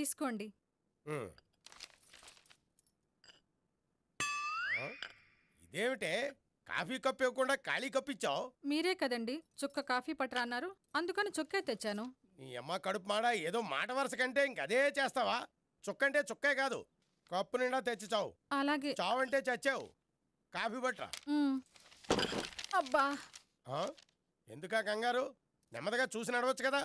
తీసుకోండి. ఇదేమిటే coffee cup ఇవ్వకుండా ఖాళీ కప్ ఇచ్చావు? మీరే కదండి చుక్క కాఫీ పట్టరా అన్నారు, అందుకని చుక్కే తెచ్చాను. నీ అమ్మ కడుపు మాడ, ఏదో మాట వరుస కంటే ఇంకదే చేస్తావా? చుక్కంటే చుక్కే కాదు, కప్పు నిండా తెచ్చి చావు. అలాగే. చావంటే చచ్చావు. కాఫీ పట్టరా. అబ్బా, ఎందుకా కంగారు? నెమ్మదిగా చూసి నడవచ్చు కదా.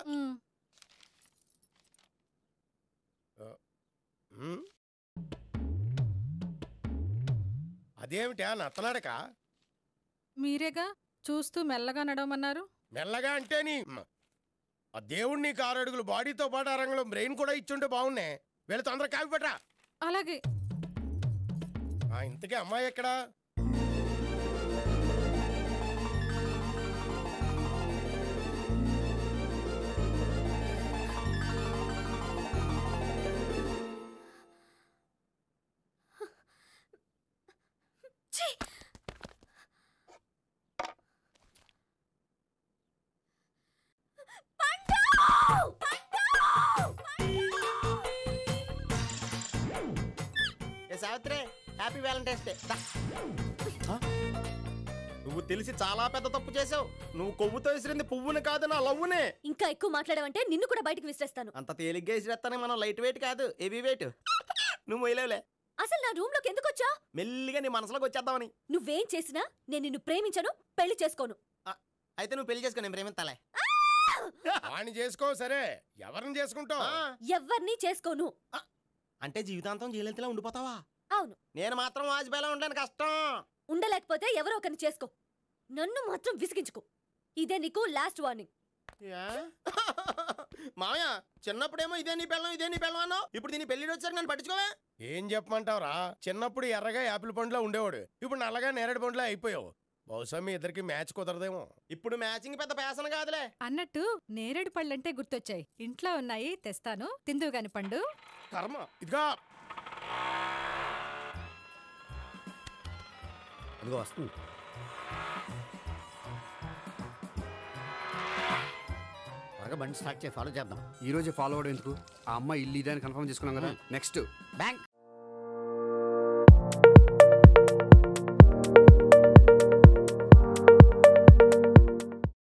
అదేమిటా నత్తనాడక? మీరేగా చూస్తూ మెల్లగా నడవమన్నారు. మెల్లగా అంటే ఆ దేవుడు నీకు 6 అడుగులు బాడీతో పాటు ఆ రంగంలో బ్రెయిన్ కూడా ఇచ్చుంటే బాగున్నాయి. వీళ్ళ తొందరగా కాఫీ పట్టరా. అలాగే. ఇంతకీ అమ్మాయి ఎక్కడా? Savitri, happy Valentine's day. నువ్వు తెలిసి చాలా పెద్ద తప్పు చేసావు. నువ్వు కొవ్వుతో విసిరింది పువ్వుని కాదు, నా లవ్వునే. ఇంకా ఎక్కువ మాట్లాడవంటే నిన్ను కూడా బయటకు విసిరేస్తాను. అంత తేలిగ్గా విసిరేస్తానే, మనం లైట్ వెయిట్ కాదు, హెవీ వెయిట్. నువ్వు వేయలేవులే. అసలు నా రూమ్ లోకి ఎందుకు వచ్చా? మెల్లిగా నీ మనసులోకి వచ్చేద్దామని. నువ్వేం చేసినా నేను నిన్ను ప్రేమించను, పెళ్లి చేసుకోను. అయితే నువ్వు పెళ్లి చేసుకో, నేను ప్రేమిస్తాలే. వాణ్ణి చేసుకో. సరే, ఎవరిని చేసుకుంటావు? ఎవరిని చేసుకోను. అంటే జీవితాంతం జయలలితలా ఉండిపోతావా? అవును. నేను మాత్రం వాజ్పేయిలా ఉండడానికి కష్టం. ఉండలేకపోతే ఎవరో ఒకరిని చేసుకో, నన్ను మాత్రం విసిగించుకో. ఇదే నీకు లాస్ట్ వార్నింగ్. మామయ్య, చిన్నప్పుడేమో ఇదే నీ పెళ్ళం అన్నావు, ఇప్పుడు దీని పెళ్లి వచ్చాక నన్ను పట్టించుకోవే. ఏం చెప్పమంటావురా? చిన్నప్పుడు ఎర్రగా యాపిల్ పండులో ఉండేవాడు, ఇప్పుడు నల్లగా నేరేడు పండులో అయిపోయావు. బహుశా మీ ఇద్దరికి మ్యాచ్ కుదరదేమో. ఇప్పుడు మ్యాచింగ్ పెద్ద పేసన కాదులే. అన్నట్టు నేరేడు పళ్ళంటే గుర్తొచ్చాయి. ఇంట్లో ఉన్నాయి, తెస్తాను, తిందువు గాని పండు. కర్మ. ఇదిగా అదిగో వస్తుంది. త్వరగా బండి స్టార్ట్ చేసి ఫాలో చేద్దాం. ఈ రోజే ఫాలో అవడం ఎందుకు? ఆ అమ్మాయి ఇల్లు ఇదని కన్ఫర్మ్ చేసుకున్నాం కదా. Next bank.